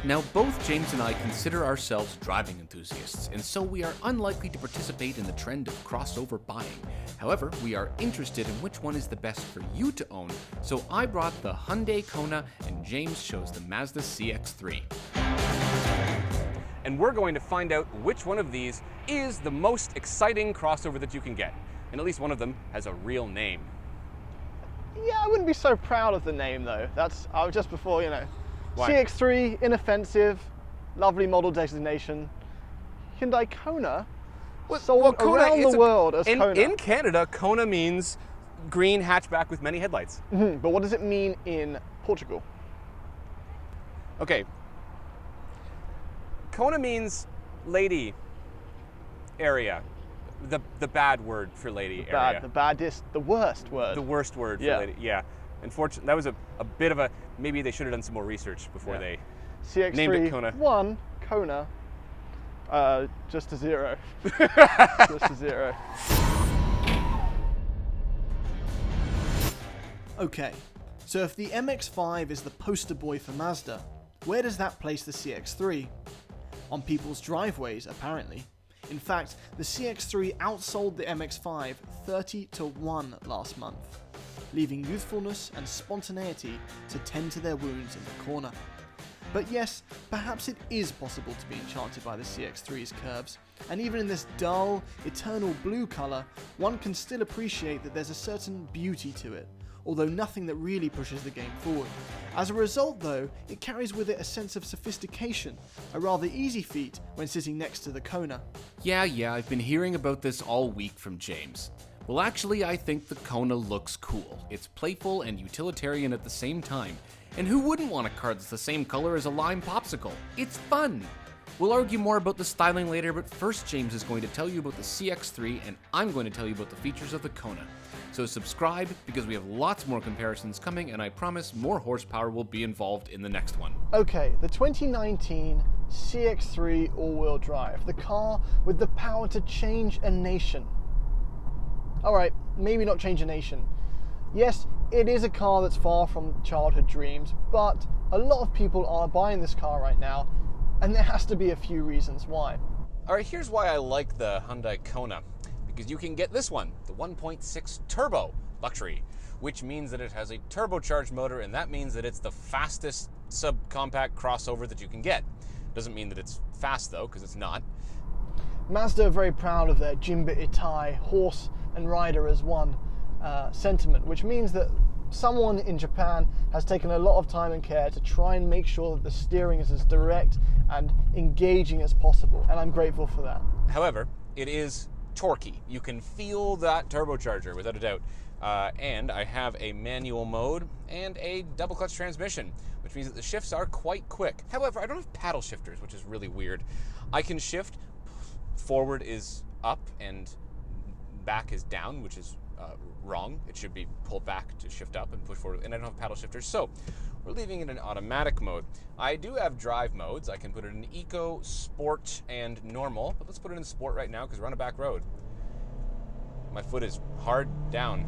Now, both James and I consider ourselves driving enthusiasts, and so we are unlikely to participate in the trend of crossover buying. However, we are interested in which one is the best for you to own, so I brought the Hyundai Kona and James chose the Mazda CX-3. And we're going to find out which one of these is the most exciting crossover that you can get. And at least one of them has a real name. Yeah, I wouldn't be so proud of the name though. I was just before, you know. Why? CX-3, inoffensive, lovely model designation. Hyundai Kona, sold Kona, around the world as Kona. In Canada, Kona means green hatchback with many headlights. But what does it mean in Portugal? Okay. Kona means lady area. The bad word for lady area. The baddest, the worst word. The worst word for lady, yeah. Unfortunately, that was a bit of a, maybe they should have done some more research before they CX-3, named it Kona. 1, Kona, just a 0. Just a 0. Okay, so if the MX-5 is the poster boy for Mazda, where does that place the CX-3? On people's driveways, apparently. In fact, the CX-3 outsold the MX-5 30-1 last month, leaving youthfulness and spontaneity to tend to their wounds in the corner. But yes, perhaps it is possible to be enchanted by the CX-3's curves, and even in this dull, eternal blue colour, one can still appreciate that there's a certain beauty to it, although nothing that really pushes the game forward. As a result though, it carries with it a sense of sophistication, a rather easy feat when sitting next to the Kona. Yeah, I've been hearing about this all week from James. Well, actually, I think the Kona looks cool. It's playful and utilitarian at the same time. And who wouldn't want a car that's the same color as a lime popsicle? It's fun! We'll argue more about the styling later, but first James is going to tell you about the CX-3 and I'm going to tell you about the features of the Kona. So subscribe, because we have lots more comparisons coming, and I promise more horsepower will be involved in the next one. Okay, the 2019 CX-3 all-wheel drive, the car with the power to change a nation. Alright, maybe not change a nation. Yes, it is a car that's far from childhood dreams, but a lot of people are buying this car right now, and there has to be a few reasons why. Alright, here's why I like the Hyundai Kona. Because you can get this one, the 1.6 Turbo Luxury, which means that it has a turbocharged motor, and that means that it's the fastest subcompact crossover that you can get. Doesn't mean that it's fast though, because it's not. Mazda are very proud of their Jimba Itai, horse and rider as one sentiment, which means that someone in Japan has taken a lot of time and care to try and make sure that the steering is as direct and engaging as possible, and I'm grateful for that. However, it is torquey. You can feel that turbocharger without a doubt. And I have a manual mode and a double clutch transmission, which means that the shifts are quite quick. However, I don't have paddle shifters, which is really weird. I can shift, forward is up and back is down, which is wrong. It should be pulled back to shift up and push forward, and I don't have paddle shifters, so we're leaving it in automatic mode. I do have drive modes. I can put it in eco, sport, and normal, but let's put it in sport right now because we're on a back road. My foot is hard down.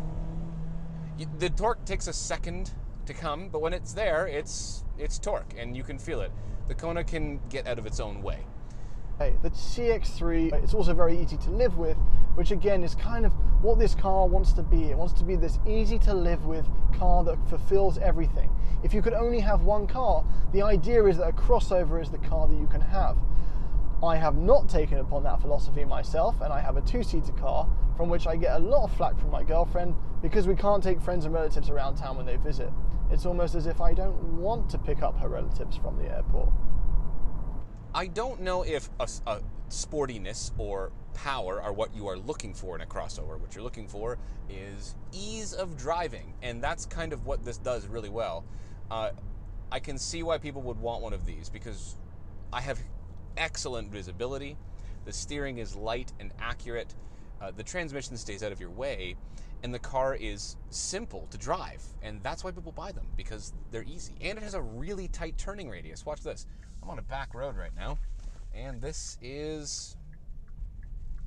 The torque takes a second to come, but when it's there, it's torque, and you can feel it. The Kona can get out of its own way. The CX-3, it's also very easy to live with, which again is kind of what this car wants to be. It wants to be this easy to live with car that fulfills everything. If you could only have one car, the idea is that a crossover is the car that you can have. I have not taken upon that philosophy myself, and I have a two-seater car from which I get a lot of flack from my girlfriend because we can't take friends and relatives around town when they visit. It's almost as if I don't want to pick up her relatives from the airport. I don't know if a sportiness or power are what you are looking for in a crossover. What you're looking for is ease of driving, and that's kind of what this does really well. I can see why people would want one of these because I have excellent visibility, the steering is light and accurate, the transmission stays out of your way, and the car is simple to drive, and that's why people buy them, because they're easy. And it has a really tight turning radius. Watch this. I'm on a back road right now, and this is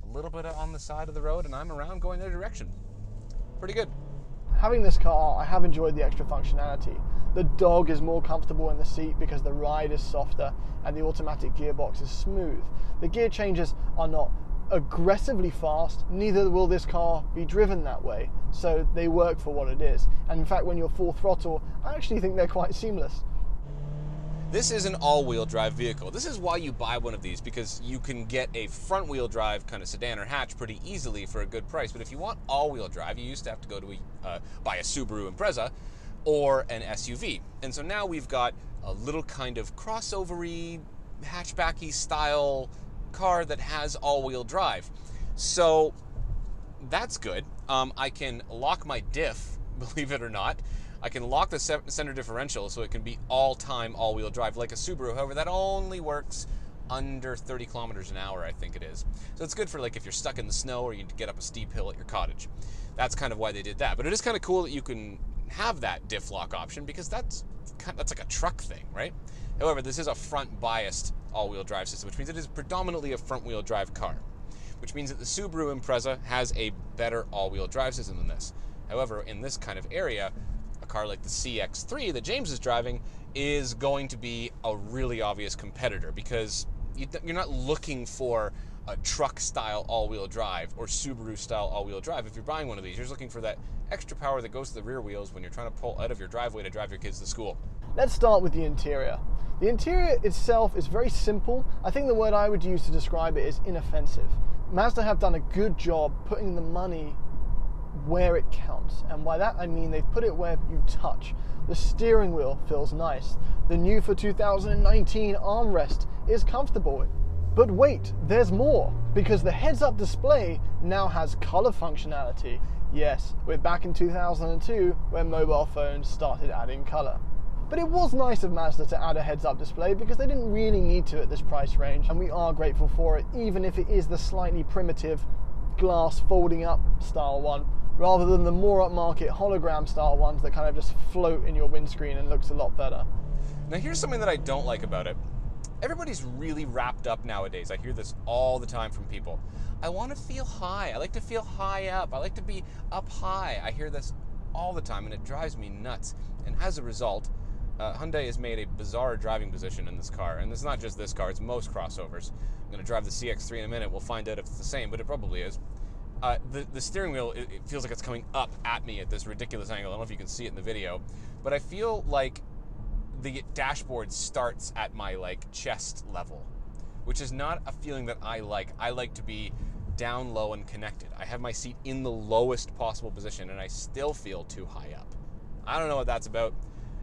a little bit on the side of the road, and I'm around going their direction. Pretty good. Having this car, I have enjoyed the extra functionality. The dog is more comfortable in the seat because the ride is softer and the automatic gearbox is smooth. The gear changes are not aggressively fast, neither will this car be driven that way, so they work for what it is. And in fact, when you're full throttle, I actually think they're quite seamless. This is an all-wheel drive vehicle. This is why you buy one of these, because you can get a front-wheel drive kind of sedan or hatch pretty easily for a good price. But if you want all-wheel drive, you used to have to go to buy a Subaru Impreza or an SUV. And so now we've got a little kind of crossover-y, hatchbacky style car that has all-wheel drive. So that's good. I can lock my diff, believe it or not. I can lock the center differential so it can be all-time all-wheel drive like a Subaru. However, that only works under 30 kilometers an hour, I think it is. So it's good for like if you're stuck in the snow or you need to get up a steep hill at your cottage. That's kind of why they did that. But it is kind of cool that you can have that diff lock option, because that's like a truck thing, right? However, this is a front-biased all-wheel drive system, which means it is predominantly a front-wheel drive car, which means that the Subaru Impreza has a better all-wheel drive system than this. However, in this kind of area, a car like the CX-3 that James is driving is going to be a really obvious competitor, because you're not looking for a truck-style all-wheel drive or Subaru-style all-wheel drive. If you're buying one of these, you're just looking for that extra power that goes to the rear wheels when you're trying to pull out of your driveway to drive your kids to school. Let's start with the interior. The interior itself is very simple. I think the word I would use to describe it is inoffensive. Mazda have done a good job putting the money where it counts, and by that I mean they've put it where you touch. The steering wheel feels nice. The new for 2019 armrest is comfortable. But wait, there's more, because the heads-up display now has color functionality. Yes, we're back in 2002 when mobile phones started adding color. But it was nice of Mazda to add a heads-up display, because they didn't really need to at this price range, and we are grateful for it, even if it is the slightly primitive glass folding up style one, rather than the more upmarket hologram style ones that kind of just float in your windscreen and looks a lot better. Now here's something that I don't like about it. Everybody's really wrapped up nowadays. I hear this all the time from people. I want to feel high. I like to feel high up. I like to be up high. I hear this all the time, and it drives me nuts. And as a result, Hyundai has made a bizarre driving position in this car. And it's not just this car, it's most crossovers. I'm going to drive the CX-3 in a minute. We'll find out if it's the same, but it probably is. The steering wheel, it feels like it's coming up at me at this ridiculous angle. I don't know if you can see it in the video, but I feel like the dashboard starts at my chest level, which is not a feeling that I like. I like to be down low and connected. I have my seat in the lowest possible position, and I still feel too high up. I don't know what that's about.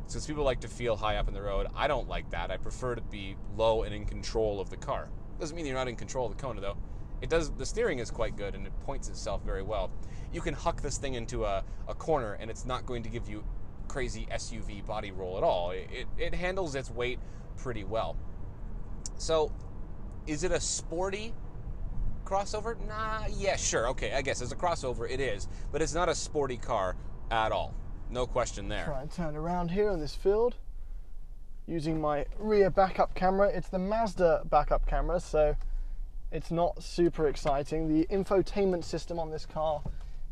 Since people like to feel high up in the road, I don't like that. I prefer to be low and in control of the car. Doesn't mean you're not in control of the Kona, though. It does. The steering is quite good, and it points itself very well. You can huck this thing into a corner, and it's not going to give you crazy SUV body roll at all. It handles its weight pretty well. So, is it a sporty crossover? Nah, yeah, sure, okay, I guess as a crossover it is, but it's not a sporty car at all. No question there. Try and turn around here in this field using my rear backup camera. It's the Mazda backup camera, so it's not super exciting. The infotainment system on this car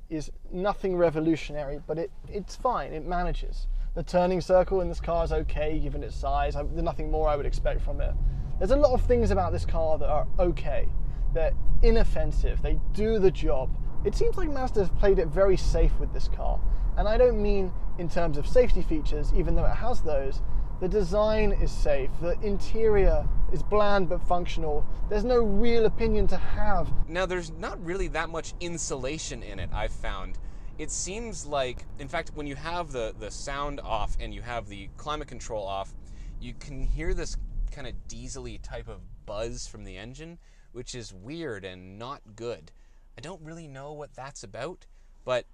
is nothing revolutionary, but it's fine, it manages. The turning circle in this car is okay given its size. There's nothing more I would expect from it. There's a lot of things about this car that are okay. They're inoffensive, they do the job. It seems like Mazda has played it very safe with this car. And I don't mean in terms of safety features, even though it has those. The design is safe, the interior is bland but functional. There's no real opinion to have. Now, there's not really that much insulation in it, I've found. It seems like, in fact, when you have the sound off and you have the climate control off, you can hear this kind of diesel-y type of buzz from the engine, which is weird and not good. I don't really know what that's about, but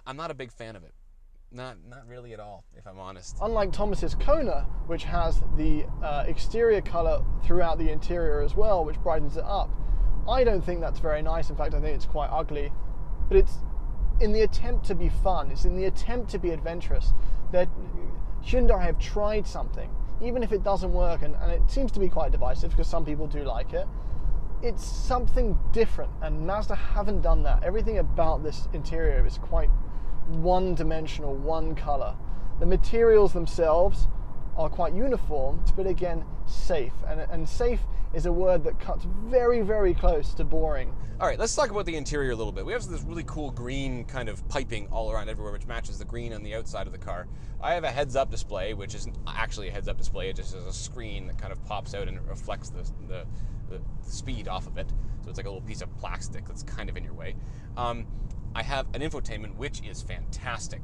I'm not a big fan of it. Not really at all, if I'm honest. Unlike Thomas's Kona, which has the exterior color throughout the interior as well, which brightens it up, I don't think that's very nice. In fact, I think it's quite ugly. But it's in the attempt to be fun. It's in the attempt to be adventurous that Hyundai have tried something, even if it doesn't work, and it seems to be quite divisive because some people do like it. It's something different, and Mazda haven't done that. Everything about this interior is quite one-dimensional, one color. The materials themselves are quite uniform, but again, safe. And safe is a word that cuts very, very close to boring. All right, let's talk about the interior a little bit. We have this really cool green kind of piping all around everywhere, which matches the green on the outside of the car. I have a heads-up display, which isn't actually a heads-up display. It just is a screen that kind of pops out and it reflects the speed off of it. So it's like a little piece of plastic that's kind of in your way. I have an infotainment, which is fantastic.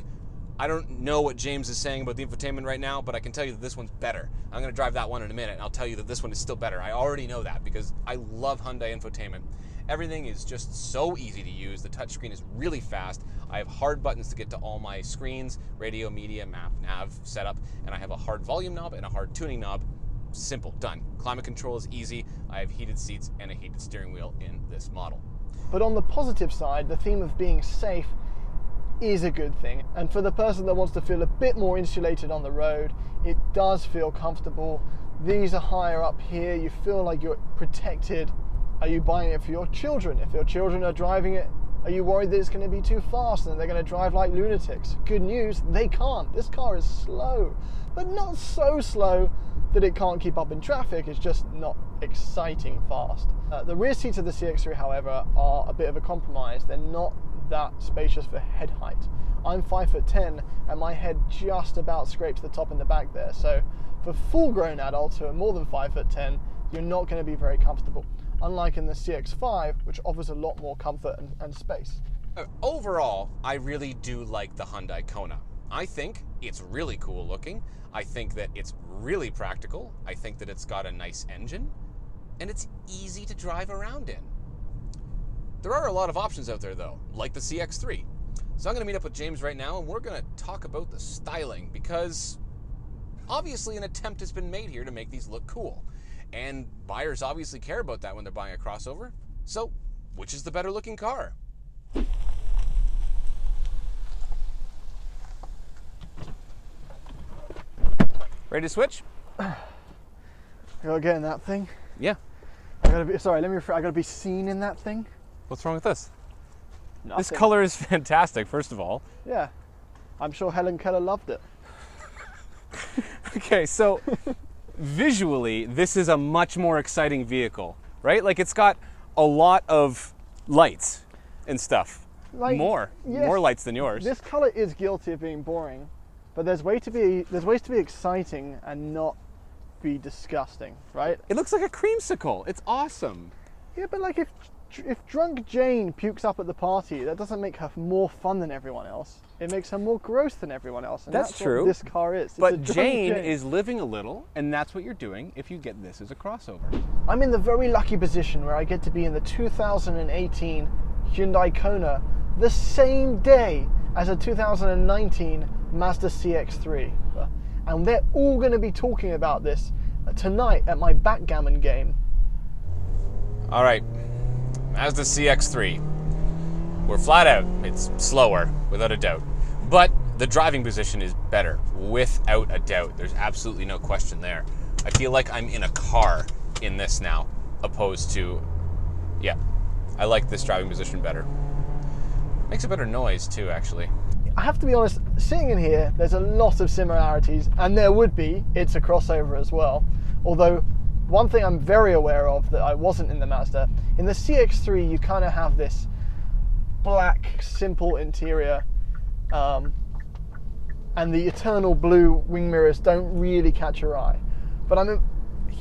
I don't know what James is saying about the infotainment right now, but I can tell you that this one's better. I'm going to drive that one in a minute, and I'll tell you that this one is still better. I already know that because I love Hyundai infotainment. Everything is just so easy to use. The touchscreen is really fast. I have hard buttons to get to all my screens, radio, media, map, nav, setup, and I have a hard volume knob and a hard tuning knob. Simple, done. Climate control is easy. I have heated seats and a heated steering wheel in this model. But on the positive side, the theme of being safe is a good thing. And for the person that wants to feel a bit more insulated on the road, it does feel comfortable. These are higher up here. You feel like you're protected. Are you buying it for your children? If your children are driving it, are you worried that it's going to be too fast and they're going to drive like lunatics? Good news, they can't. This car is slow, but not so slow that it can't keep up in traffic. It's just not exciting fast. The rear seats of the CX-3, however, are a bit of a compromise. They're not that spacious for head height. I'm 5'10" and my head just about scrapes the top and the back there. So for full-grown adults who are more than 5'10", you're not going to be very comfortable. Unlike in the CX-5, which offers a lot more comfort and space. Overall, I really do like the Hyundai Kona. I think it's really cool looking. I think that it's really practical. I think that it's got a nice engine, and it's easy to drive around in. There are a lot of options out there though, like the CX-3. So I'm gonna meet up with James right now and we're gonna talk about the styling because obviously an attempt has been made here to make these look cool. And buyers obviously care about that when they're buying a crossover. So, which is the better looking car? Ready to switch? I gotta get in that thing. Yeah. I gotta be seen in that thing. What's wrong with this? Nothing. This color is fantastic, first of all. Yeah. I'm sure Helen Keller loved it. Okay, so visually, this is a much more exciting vehicle, right? Like it's got a lot of lights and stuff. Like, more lights than yours. This color is guilty of being boring, but there's ways to be exciting and not be disgusting, right? It looks like a creamsicle. It's awesome. Yeah, but like if drunk Jane pukes up at the party, that doesn't make her more fun than everyone else. It makes her more gross than everyone else. And that's true. What this car is. But Jane is living a little, and that's what you're doing if you get this as a crossover. I'm in the very lucky position where I get to be in the 2018 Hyundai Kona the same day as a 2019 Mazda CX-3. And they're all going to be talking about this tonight at my backgammon game. All right, Mazda CX-3. We're flat out, it's slower, without a doubt. But the driving position is better, without a doubt. There's absolutely no question there. I feel like I'm in a car in this now, opposed to, yeah, I like this driving position better. Makes a better noise too, actually. I have to be honest, sitting in here, there's a lot of similarities, and there would be, it's a crossover as well. Although, one thing I'm very aware of that I wasn't in the Mazda, in the CX-3 you kind of have this black, simple interior, and the eternal blue wing mirrors don't really catch your eye. But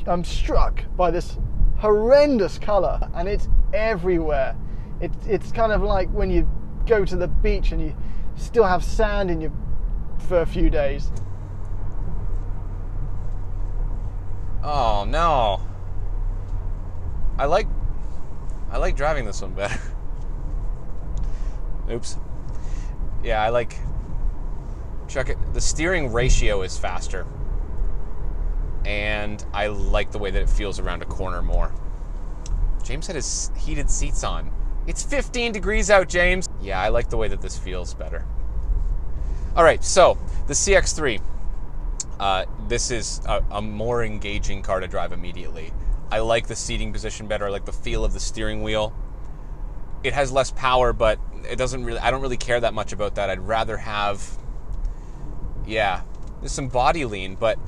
I'm struck by this horrendous color, and it's everywhere. It's kind of like when you go to the beach and you still have sand in you for a few days. Oh no. I like driving this one better. Oops. Yeah, I like check it. The steering ratio is faster. And I like the way that it feels around a corner more. James had his heated seats on. It's 15 degrees out, James. Yeah, I like the way that this feels better. All right, so the CX-3. This is a more engaging car to drive immediately. I like the seating position better. I like the feel of the steering wheel. It has less power, but it doesn't really. I don't really care that much about that. I'd rather have Yeah, there's some body lean, but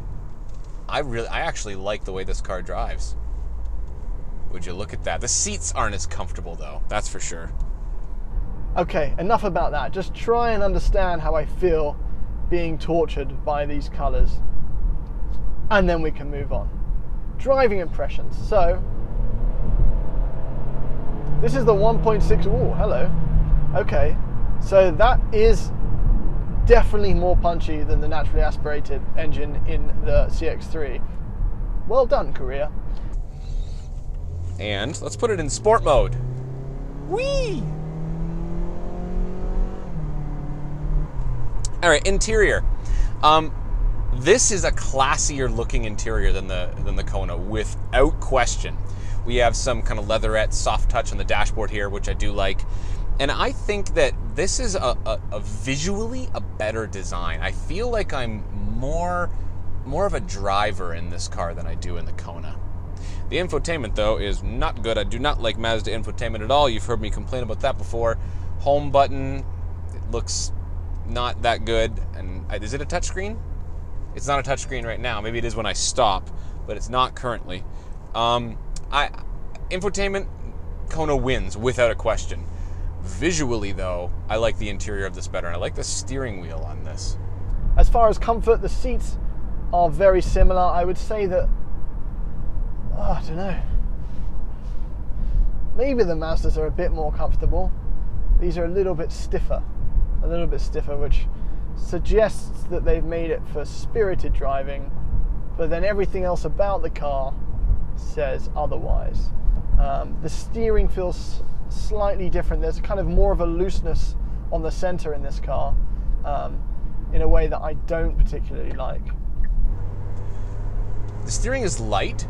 I actually like the way this car drives. Would you look at that? The seats aren't as comfortable though, that's for sure. Okay, enough about that. Just try and understand how I feel being tortured by these colours. And then we can move on. Driving impressions. So, this is the 1.6, oh, hello. Okay, so that is definitely more punchy than the naturally aspirated engine in the CX-3. Well done, Korea. And let's put it in sport mode. Whee! All right, interior. This is a classier looking interior than the Kona, without question. We have some kind of leatherette soft touch on the dashboard here, which I do like. And I think that this is a visually a better design. I feel like I'm more of a driver in this car than I do in the Kona. The infotainment, though, is not good. I do not like Mazda infotainment at all. You've heard me complain about that before. Home button, it looks not that good. And is it a touchscreen? It's not a touchscreen right now. Maybe it is when I stop, but it's not currently. Infotainment, Kona wins without a question. Visually, though, I like the interior of this better, and I like the steering wheel on this. As far as comfort, the seats are very similar. I would say that, I don't know, maybe the Mazdas are a bit more comfortable. These are a little bit stiffer, which suggests that they've made it for spirited driving, but then everything else about the car says otherwise. The steering feels slightly different. There's kind of more of a looseness on the center in this car, in a way that I don't particularly like. The steering is light,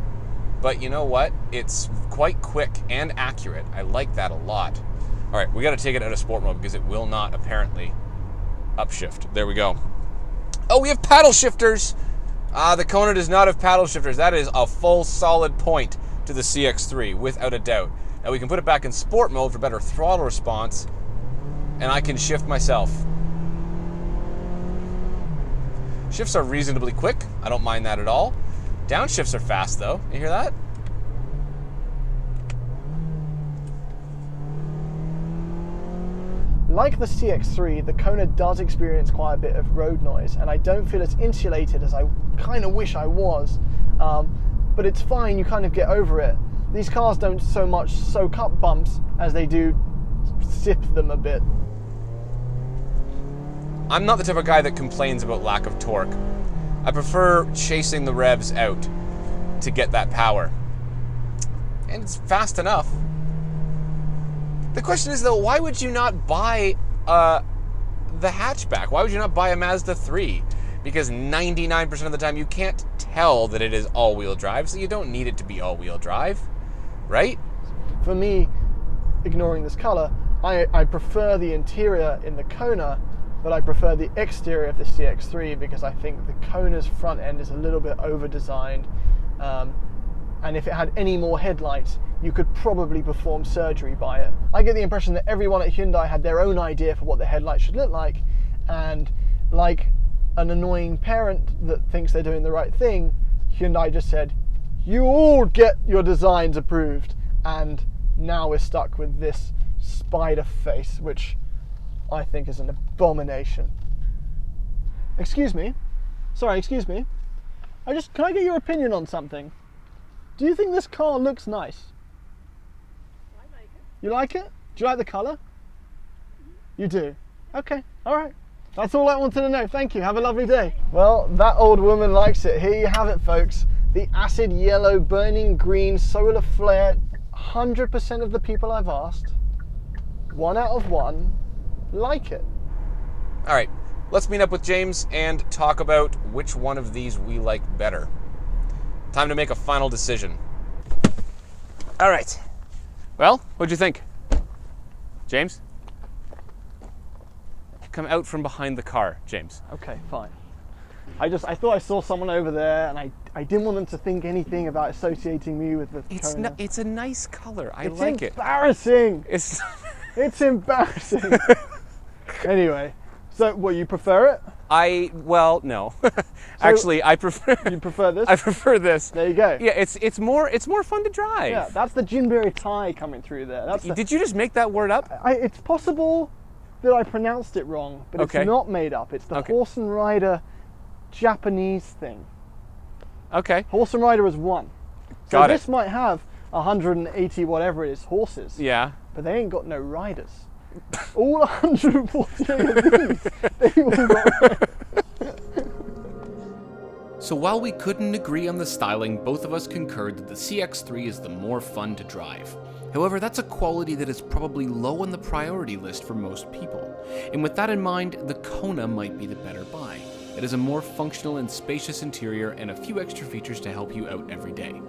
but you know what? It's quite quick and accurate. I like that a lot. All right, we got to take it out of sport mode because it will not apparently upshift. There we go. Oh, we have paddle shifters. The Kona does not have paddle shifters. That is a full solid point to the CX-3, without a doubt. Now we can put it back in sport mode for better throttle response, and I can shift myself. Shifts are reasonably quick. I don't mind that at all. Downshifts are fast though. You hear that? Like the CX-3, the Kona does experience quite a bit of road noise, and I don't feel as insulated as I kind of wish I was. But it's fine, you kind of get over it. These cars don't so much soak up bumps as they do sip them a bit. I'm not the type of guy that complains about lack of torque. I prefer chasing the revs out to get that power. And it's fast enough. The question is though, why would you not buy the hatchback? Why would you not buy a Mazda 3? Because 99% of the time you can't tell that it is all-wheel drive, so you don't need it to be all-wheel drive, right? For me, ignoring this color, I prefer the interior in the Kona, but I prefer the exterior of the CX-3 because I think the Kona's front end is a little bit over-designed. And if it had any more headlights, you could probably perform surgery by it. I get the impression that everyone at Hyundai had their own idea for what the headlights should look like, and like an annoying parent that thinks they're doing the right thing, Hyundai just said, you all get your designs approved, and now we're stuck with this spider face, which I think is an abomination. Excuse me. Sorry, excuse me. Can I get your opinion on something? Do you think this car looks nice? I like it. You like it? Do you like the colour? You do? Okay, alright. That's all I wanted to know. Thank you. Have a lovely day. Well, that old woman likes it. Here you have it, folks. The acid yellow, burning green, solar flare. 100% of the people I've asked, 1 out of 1, like it. All right, let's meet up with James and talk about which one of these we like better. Time to make a final decision. All right. Well, what'd you think? James? Come out from behind the car, James. Okay, fine. I thought I saw someone over there, and I didn't want them to think anything about associating me with the Kona. It's a nice color. I like it. It's embarrassing. It's embarrassing. Anyway, so what, you prefer it? Well, no. Actually, I prefer. You prefer this? I prefer this. There you go. Yeah, it's more fun to drive. Yeah, that's the Jinbei tie coming through there. That's Did you just make that word up? it's possible that I pronounced it wrong, but Okay. it's not made up. It's the Okay. horse and rider Japanese thing. Okay. Horse and rider is one. So Got it. this might have 180 whatever it is horses, Yeah. but they ain't got no riders. All 148 of these, they all got. So while we couldn't agree on the styling, both of us concurred that the CX-3 is the more fun to drive. However, that's a quality that is probably low on the priority list for most people. And with that in mind, the Kona might be the better buy. It has a more functional and spacious interior and a few extra features to help you out every day.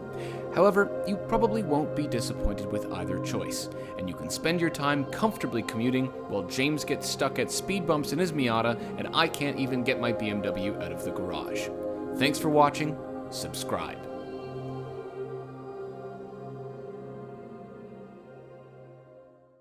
However, you probably won't be disappointed with either choice, and you can spend your time comfortably commuting while James gets stuck at speed bumps in his Miata and I can't even get my BMW out of the garage. Thanks for watching. Subscribe.